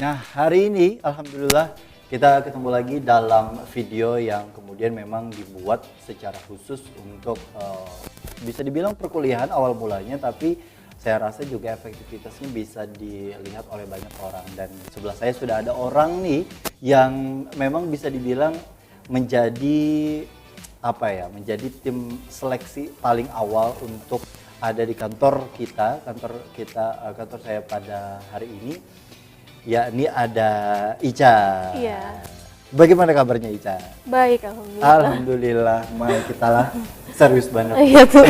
Nah, hari ini alhamdulillah kita ketemu lagi dalam video yang kemudian memang dibuat secara khusus untuk bisa dibilang perkuliahan awal mulanya, tapi saya rasa juga efektivitasnya bisa dilihat oleh banyak orang. Dan di sebelah saya sudah ada orang nih yang memang bisa dibilang menjadi menjadi tim seleksi paling awal untuk ada di kantor saya pada hari ini, yakni ada Ica. Iya. Bagaimana kabarnya Ica? Baik, alhamdulillah. Alhamdulillah, kita lah serius banget. Iya tuh.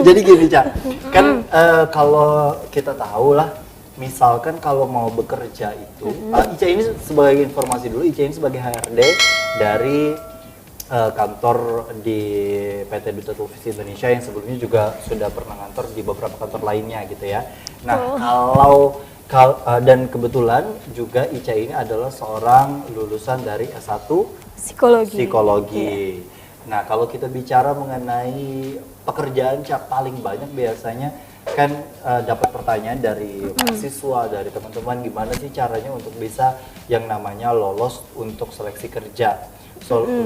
jadi gini Ca, kan kalau kita tahu lah, misalkan kalau mau bekerja itu, Ica ini sebagai informasi dulu, Ica ini sebagai HRD dari kantor di PT Duta Televisi Indonesia yang sebelumnya juga sudah pernah kantor di beberapa kantor lainnya gitu ya. Nah, dan kebetulan juga Ica ini adalah seorang lulusan dari S1 Psikologi. Nah, kalau kita bicara mengenai pekerjaan Ca, paling banyak biasanya kan dapat pertanyaan dari mahasiswa, dari teman-teman, gimana sih caranya untuk bisa yang namanya lolos untuk seleksi kerja,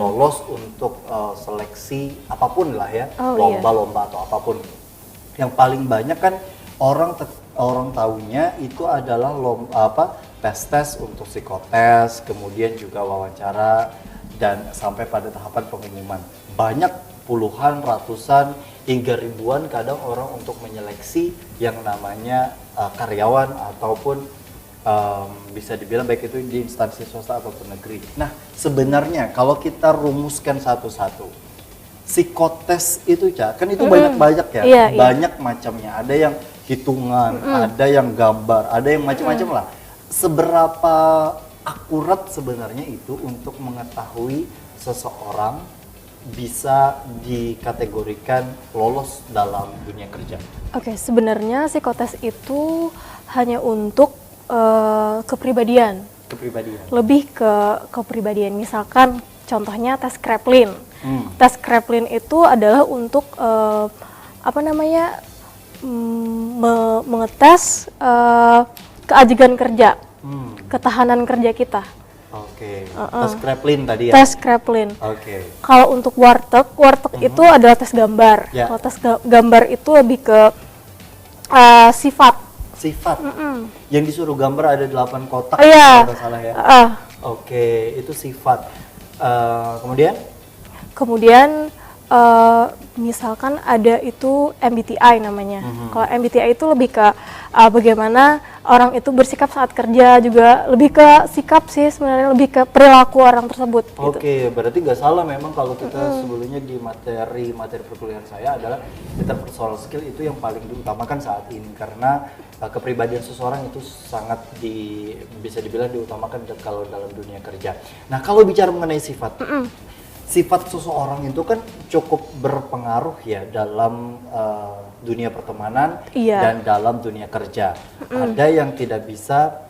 lolos untuk seleksi apapun lah ya, lomba-lomba atau apapun. Yang paling banyak kan orang tahunya itu adalah tes untuk psikotes, kemudian juga wawancara, dan sampai pada tahapan pengumuman. Banyak puluhan, ratusan, hingga ribuan kadang orang untuk menyeleksi yang namanya karyawan ataupun bisa dibilang baik itu di instansi swasta ataupun negeri. Nah, sebenarnya kalau kita rumuskan satu-satu, psikotes itu kan itu banyak ya, banyak macamnya. Ada yang hitungan, ada yang gambar, ada yang macam-macam lah. Seberapa akurat sebenarnya itu untuk mengetahui seseorang bisa dikategorikan lolos dalam dunia kerja? Oke, sebenarnya psikotes itu hanya untuk kepribadian. Lebih ke kepribadian. Misalkan contohnya tes Kraepelin. Tes Kraepelin itu adalah untuk mengetes keajigan kerja, ketahanan kerja kita. Oke. Tes Kraepelin tadi ya? Tes Kraepelin. Oke. Kalau untuk warteg itu adalah tes gambar. Kalau tes gambar itu lebih ke sifat. Yang disuruh gambar ada 8 kotak, kalau nggak salah ya? Oke, itu sifat. Kemudian misalkan ada itu MBTI namanya. Kalau MBTI itu lebih ke bagaimana orang itu bersikap saat kerja, juga lebih ke sikap sih sebenarnya, lebih ke perilaku orang tersebut. Oke, berarti nggak salah memang kalau kita sebelumnya di materi perkuliahan saya adalah interpersonal skill itu yang paling diutamakan saat ini, karena kepribadian seseorang itu sangat bisa dibilang diutamakan kalau dalam dunia kerja. Nah, kalau bicara mengenai sifat, sifat seseorang itu kan cukup berpengaruh ya dalam dunia pertemanan dan dalam dunia kerja. Ada yang tidak bisa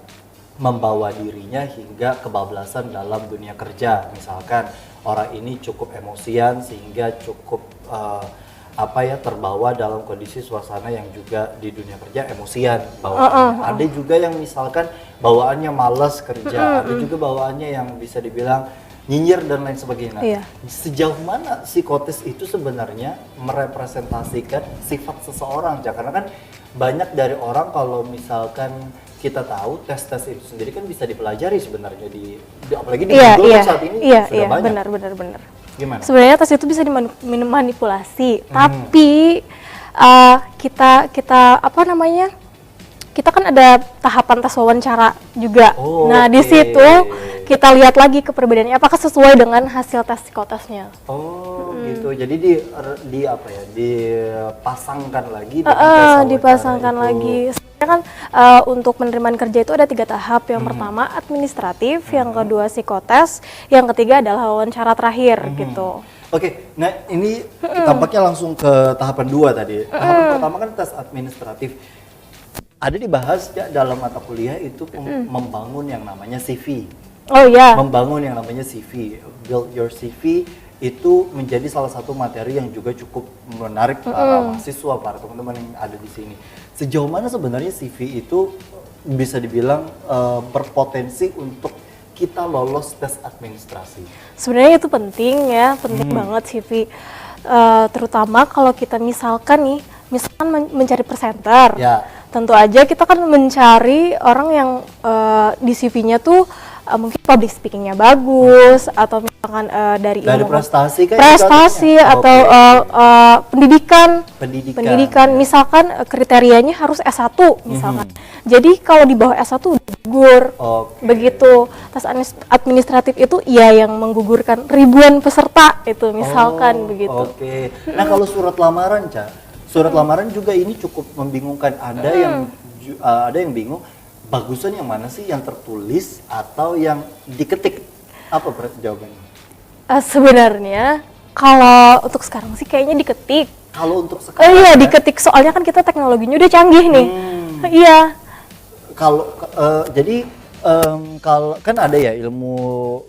membawa dirinya hingga kebablasan dalam dunia kerja. Misalkan orang ini cukup emosian sehingga cukup terbawa dalam kondisi suasana yang juga di dunia kerja emosian bawaannya. Ada juga yang misalkan bawaannya malas kerja, ada juga bawaannya yang bisa dibilang nyinyir dan lain sebagainya. Sejauh mana psikotes itu sebenarnya merepresentasikan sifat seseorang? Karena kan banyak dari orang, kalau misalkan kita tahu tes itu sendiri kan bisa dipelajari sebenarnya apalagi di Google saat ini sudah banyak. Benar. Gimana? Sebenarnya tes itu bisa dimanipulasi, tapi kita kan ada tahapan tes wawancara juga. Nah, di situ kita lihat lagi kepribadiannya apakah sesuai dengan hasil tes psikotesnya. Gitu. Jadi dipasangkan lagi. Dipasangkan lagi. Sebenarnya kan untuk penerimaan kerja itu ada 3 tahap. Yang pertama administratif, yang kedua psikotes, yang ketiga adalah wawancara terakhir gitu. Oke, nah ini tampaknya langsung ke tahapan 2 tadi. Tahapan pertama kan tes administratif. Ada dibahas ya dalam mata kuliah itu membangun yang namanya CV. Membangun yang namanya CV, build your CV itu menjadi salah satu materi yang juga cukup menarik para mahasiswa, para teman-teman yang ada di sini. Sejauh mana sebenarnya CV itu bisa dibilang berpotensi untuk kita lolos tes administrasi? Sebenarnya itu penting ya, penting banget CV. Terutama kalau kita misalkan mencari presenter. Ya. Tentu aja kita kan mencari orang yang di CV-nya tuh mungkin public speaking-nya bagus, atau misalkan dari prestasi kan, prestasi atau pendidikan. Misalkan kriterianya harus S1 misalkan. Jadi kalau di bawah S1 udah gugur. Begitu. Tes administratif itu yang menggugurkan ribuan peserta itu misalkan begitu. Nah, kalau surat lamaran, Ca, surat lamaran juga ini cukup membingungkan. Ada yang bingung, bagusan yang mana sih, yang tertulis atau yang diketik? Apa jawabannya? Sebenarnya kalau untuk sekarang sih kayaknya diketik. Kalau untuk sekarang? Iya, diketik, soalnya kan kita teknologinya udah canggih nih. Iya. Kalau jadi kalau kan ada ya ilmu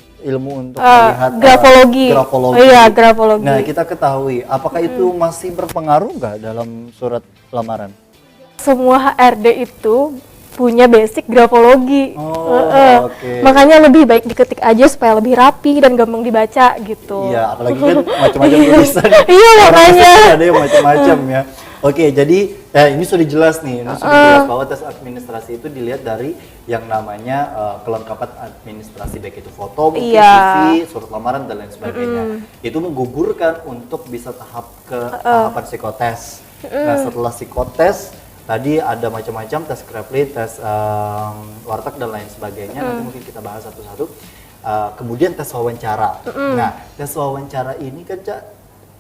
untuk melihat grafologi. Iya, grafologi. Nah, kita ketahui, apakah itu masih berpengaruh nggak dalam surat lamaran? Semua HRD itu punya basic grafologi. Makanya lebih baik diketik aja supaya lebih rapi dan gampang dibaca gitu. Iya, apalagi kan macam-macam tulisan. Iya, makanya. Ada yang macam-macam ya. Oke, jadi ini sudah jelas nih, bahwa tes administrasi itu dilihat dari yang namanya kelengkapan administrasi, baik itu foto, mungkin CV, surat lamaran dan lain sebagainya. Itu menggugurkan untuk bisa tahapan psikotes. Nah, setelah psikotes tadi ada macam-macam, tes Krepli, tes warteg dan lain sebagainya. Nanti mungkin kita bahas satu-satu. Kemudian tes wawancara. Nah, tes wawancara ini kan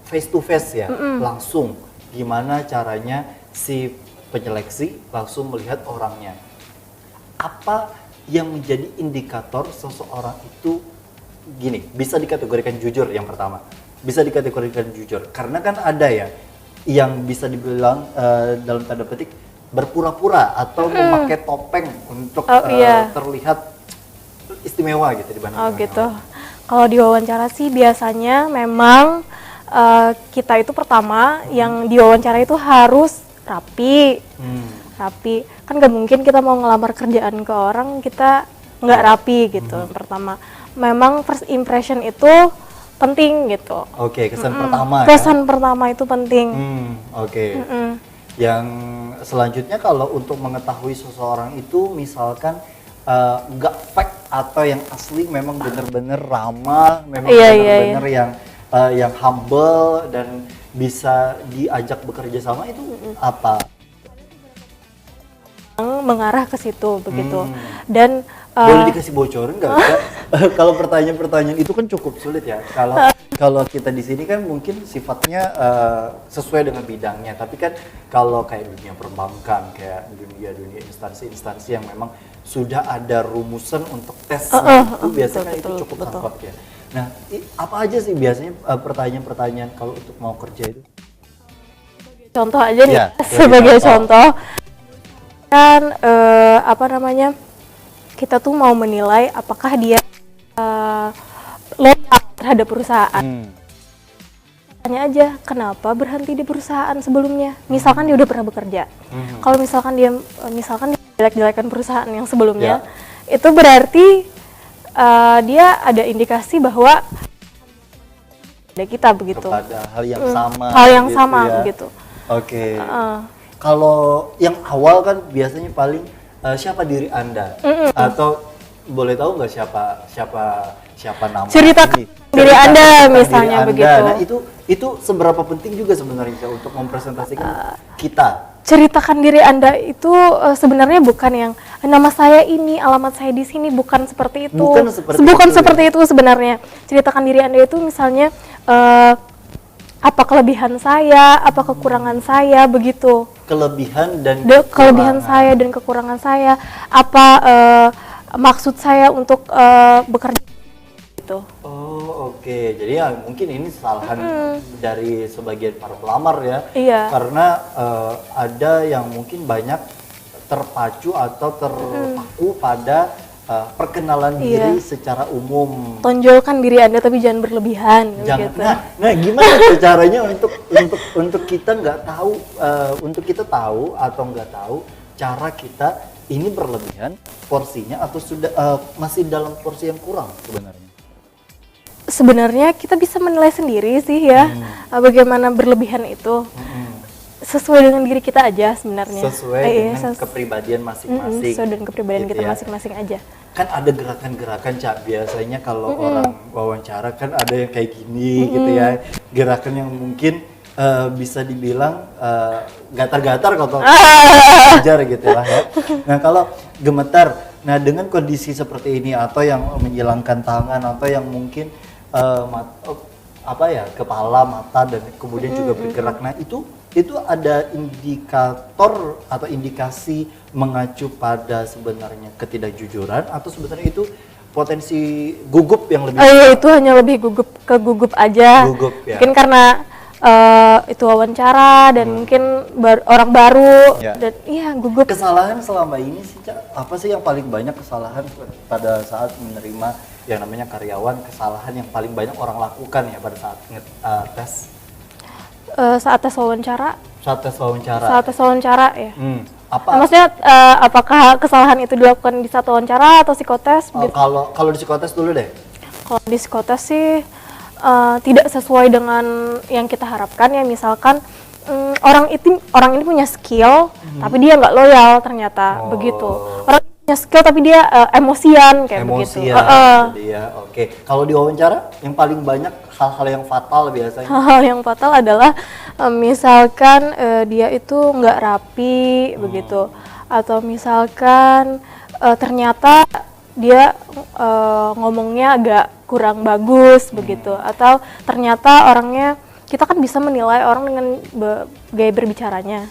face to face ya, langsung. Gimana caranya si penyeleksi langsung melihat orangnya. Apa yang menjadi indikator seseorang itu bisa dikategorikan jujur? Yang pertama, bisa dikategorikan jujur karena kan ada ya yang bisa dibilang dalam tanda petik berpura-pura atau memakai topeng untuk terlihat istimewa gitu dibanding gitu. Kalau di wawancara sih biasanya memang kita itu pertama yang diwawancara itu harus rapi. Kan gak mungkin kita mau ngelamar kerjaan ke orang kita nggak rapi gitu. Pertama, memang first impression itu penting gitu. Kesan pertama. Kesan pertama itu penting. Yang selanjutnya kalau untuk mengetahui seseorang itu misalkan nggak fake atau yang asli, memang benar-benar ramah, memang benar-benar yang humble dan bisa diajak bekerja sama, itu apa? Mengarah ke situ begitu. Dan boleh dikasih bocorin nggak? Kalau pertanyaan-pertanyaan itu kan cukup sulit ya. Kalau kita di sini kan mungkin sifatnya sesuai dengan bidangnya, tapi kan kalau kayak dunia perbankan, kayak dunia instansi-instansi yang memang sudah ada rumusan untuk tes itu biasanya itu cukup angkot ya. Nah, apa aja sih biasanya pertanyaan-pertanyaan kalau untuk mau kerja itu? Contoh aja nih, sebagai contoh kan kita tuh mau menilai apakah dia loyal terhadap perusahaan. Tanya aja, kenapa berhenti di perusahaan sebelumnya? Misalkan dia udah pernah bekerja. Kalau misalkan dia jelek-jelekan perusahaan yang sebelumnya, itu berarti dia ada indikasi bahwa ada kita begitu. Kepada hal yang sama. Hal yang gitu sama begitu. Kalau yang awal kan biasanya paling siapa diri Anda, atau boleh tahu nggak siapa nama? Cerita diri Anda misalnya begitu. Nah, itu seberapa penting juga sebenarnya untuk mempresentasikan kita. Ceritakan diri Anda itu sebenarnya bukan yang nama saya ini, alamat saya di sini, bukan seperti itu. Bukan seperti itu sebenarnya. Ceritakan diri Anda itu misalnya apa kelebihan saya, apa kekurangan saya, begitu. Kelebihan saya dan kekurangan saya, apa maksud saya untuk bekerja gitu. Jadi ya mungkin ini kesalahan dari sebagian para pelamar ya. Karena ada yang mungkin banyak terpacu atau terpaku pada perkenalan diri secara umum. Tonjolkan diri Anda tapi jangan berlebihan. Jangan. Gitu. Nah, gimana tuh caranya untuk kita nggak tahu, untuk kita tahu atau nggak tahu cara kita ini berlebihan porsinya atau sudah masih dalam porsi yang kurang sebenarnya? Sebenarnya kita bisa menilai sendiri sih ya, bagaimana berlebihan itu. Sesuai dengan diri kita aja sebenarnya. Sesuai dengan kepribadian masing-masing. Sesuai dengan kepribadian gitu kita ya. masing-masing aja. Kan ada gerakan-gerakan, Cak. Biasanya kalau orang wawancara kan ada yang kayak gini gitu ya. Gerakan yang mungkin bisa dibilang gatar-gatar kalau ajar gitu lah ya. Nah, kalau gemetar, nah dengan kondisi seperti ini atau yang menghilangkan tangan atau yang mungkin kepala, mata dan kemudian juga bergerak. Nah, itu ada indikator atau indikasi mengacu pada sebenarnya ketidakjujuran atau sebenarnya itu potensi gugup yang lebih itu hanya lebih gugup aja. Gugup, ya. Mungkin karena itu wawancara dan mungkin orang baru dan gugup. Kesalahan selama ini sih, Cak, apa sih yang paling banyak kesalahan pada saat menerima yang namanya karyawan, kesalahan yang paling banyak orang lakukan ya pada saat tes? Saat tes wawancara. Saat tes wawancara ya. Apa? Maksudnya apakah kesalahan itu dilakukan di saat wawancara atau psikotes? Kalau di psikotes dulu deh. Kalau di psikotes sih tidak sesuai dengan yang kita harapkan ya. Misalkan orang ini punya skill tapi dia nggak loyal ternyata begitu. Orang punya skill tapi dia emosian kayak begitu. Oke. Kalau di wawancara yang paling banyak hal-hal yang fatal biasanya. Hal-hal yang fatal adalah misalkan dia itu nggak rapi begitu, atau misalkan ternyata dia ngomongnya agak kurang bagus begitu, atau ternyata orangnya, kita kan bisa menilai orang dengan gaya berbicaranya.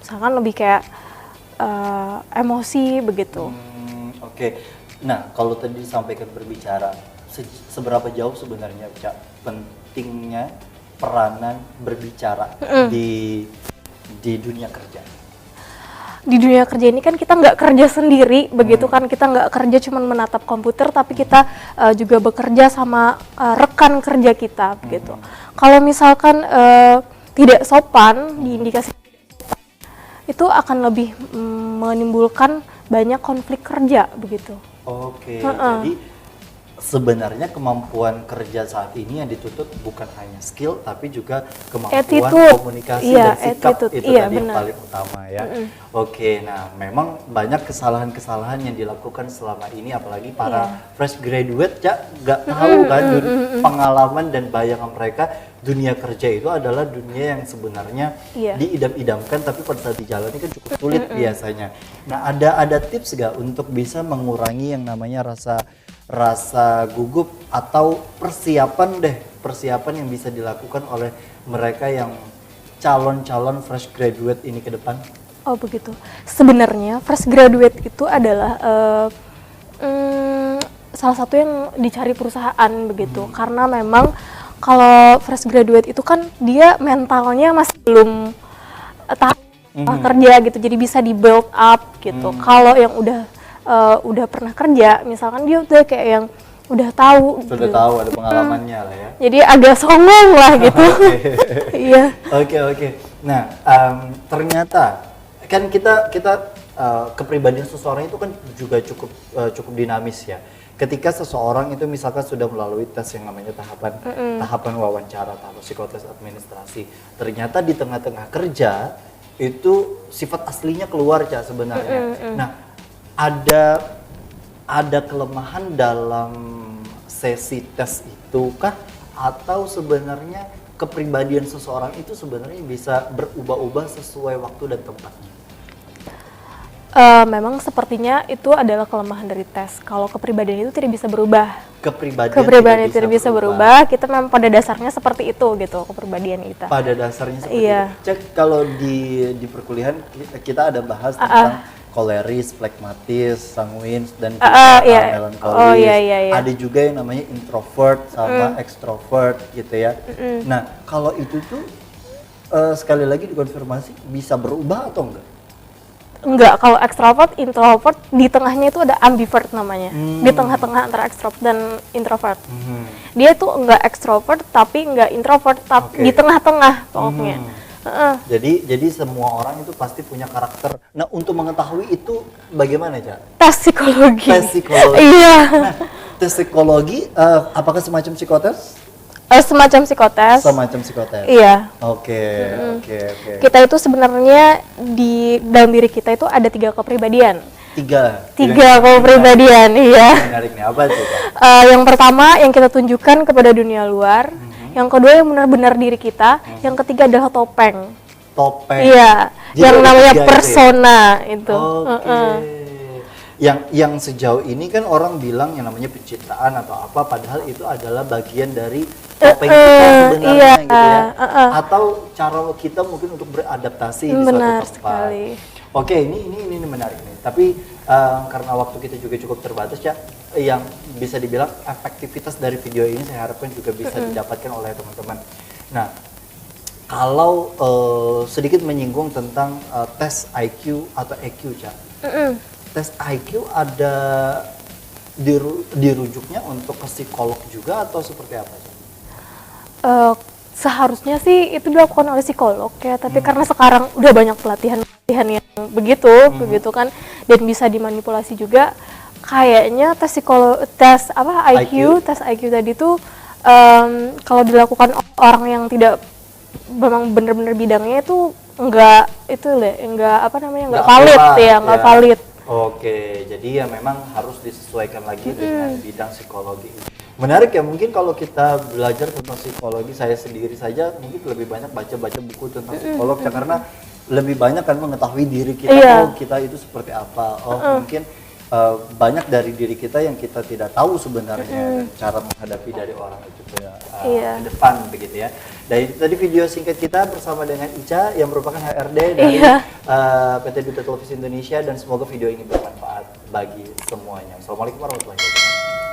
Misalkan lebih kayak emosi begitu. Oke. Nah, kalau tadi disampaikan berbicara, seberapa jauh sebenarnya, Cak, pentingnya peranan berbicara di dunia kerja? Di dunia kerja ini kan kita nggak kerja sendiri begitu kan, kita nggak kerja cuma menatap komputer, tapi kita juga bekerja sama rekan kerja kita begitu. Kalau misalkan tidak sopan, diindikasi itu akan lebih menimbulkan banyak konflik kerja begitu. Oke. Jadi sebenarnya kemampuan kerja saat ini yang dituntut bukan hanya skill tapi juga kemampuan komunikasi dan sikap, itu tadi yang paling utama ya. Oke, nah memang banyak kesalahan-kesalahan yang dilakukan selama ini, apalagi para fresh graduate, Cak, nggak tahu kan pengalaman dan bayangan mereka dunia kerja itu adalah dunia yang sebenarnya diidam-idamkan, tapi pada saat dijalani kan cukup sulit biasanya. Nah, ada tips nggak untuk bisa mengurangi yang namanya rasa gugup atau persiapan yang bisa dilakukan oleh mereka yang calon fresh graduate ini ke depan? Oh begitu. Sebenarnya fresh graduate itu adalah salah satu yang dicari perusahaan begitu, karena memang kalau fresh graduate itu kan dia mentalnya masih belum tahap kerja gitu, jadi bisa di build up gitu. Kalau yang udah pernah kerja, misalkan dia udah kayak yang udah tahu ada pengalamannya lah ya. Jadi agak songong lah gitu. Iya. Oke. Nah, ternyata kan kita kepribadian seseorang itu kan juga cukup dinamis ya. Ketika seseorang itu misalkan sudah melalui tes yang namanya tahapan wawancara atau psikotes administrasi, ternyata di tengah-tengah kerja itu sifat aslinya keluar, Cak, sebenarnya. Nah, ada kelemahan dalam sesi tes itu kah, atau sebenarnya kepribadian seseorang itu sebenarnya bisa berubah-ubah sesuai waktu dan tempatnya? Memang sepertinya itu adalah kelemahan dari tes. Kalau kepribadian itu tidak bisa berubah. Kepribadian tidak bisa berubah. Kita memang pada dasarnya seperti itu gitu, kepribadian kita. Pada dasarnya seperti itu. Cek, kalau di perkuliahan kita ada bahas tentang koleris, flekmatis, sanguin, dan melankolis. Ada juga yang namanya introvert sama extrovert gitu ya. Nah, kalau itu tuh sekali lagi dikonfirmasi bisa berubah atau enggak? Enggak, kalau extrovert, introvert, di tengahnya itu ada ambivert namanya. Di tengah-tengah antara extrovert dan introvert. Dia tuh enggak extrovert tapi enggak introvert, tapi di tengah-tengah pokoknya. Jadi semua orang itu pasti punya karakter. Nah, untuk mengetahui itu bagaimana, Ca? Tes psikologi. Tes psikologi. Iya. Nah, tes psikologi apakah semacam psikotes? Semacam psikotes. Semacam psikotes. Iya. Oke. Kita itu sebenarnya di dalam diri kita itu ada 3 kepribadian. Tiga kepribadian, iya. Menarik nih, apa itu? Yang pertama yang kita tunjukkan kepada dunia luar. Yang kedua yang benar-benar diri kita. Yang ketiga adalah topeng. Topeng. Iya. Jadi yang namanya persona itu. Oke. Yang sejauh ini kan orang bilang yang namanya pencitraan atau apa, padahal itu adalah bagian dari topeng kita sebenarnya gitu ya. Atau cara kita mungkin untuk beradaptasi di suatu tempat. Sekali. Oke, ini menarik nih. Tapi karena waktu kita juga cukup terbatas ya, yang bisa dibilang efektivitas dari video ini saya harapkan juga bisa didapatkan oleh teman-teman. Nah, kalau sedikit menyinggung tentang tes IQ atau EQ, Ca. Tes IQ ada dirujuknya untuk ke psikolog juga atau seperti apa, Ca? Seharusnya sih itu dilakukan oleh psikolog ya, tapi karena sekarang udah banyak pelatihan yang begitu kan, dan bisa dimanipulasi juga, kayaknya tes IQ tadi tuh kalau dilakukan orang yang tidak memang benar-benar bidangnya itu enggak valid. Oke, jadi ya memang harus disesuaikan lagi dengan bidang psikologi. Menarik ya, mungkin kalau kita belajar tentang psikologi, saya sendiri saja mungkin lebih banyak baca-baca buku tentang psikolog ya, karena lebih banyak kan mengetahui diri kita, kita itu seperti apa. Mungkin banyak dari diri kita yang kita tidak tahu sebenarnya, dan cara menghadapi dari orang itu ke depan begitu ya. Dan itu tadi video singkat kita bersama dengan Ica yang merupakan HRD dari PT Duta Televisi Indonesia, dan semoga video ini bermanfaat bagi semuanya. Assalamualaikum warahmatullahi wabarakatuh.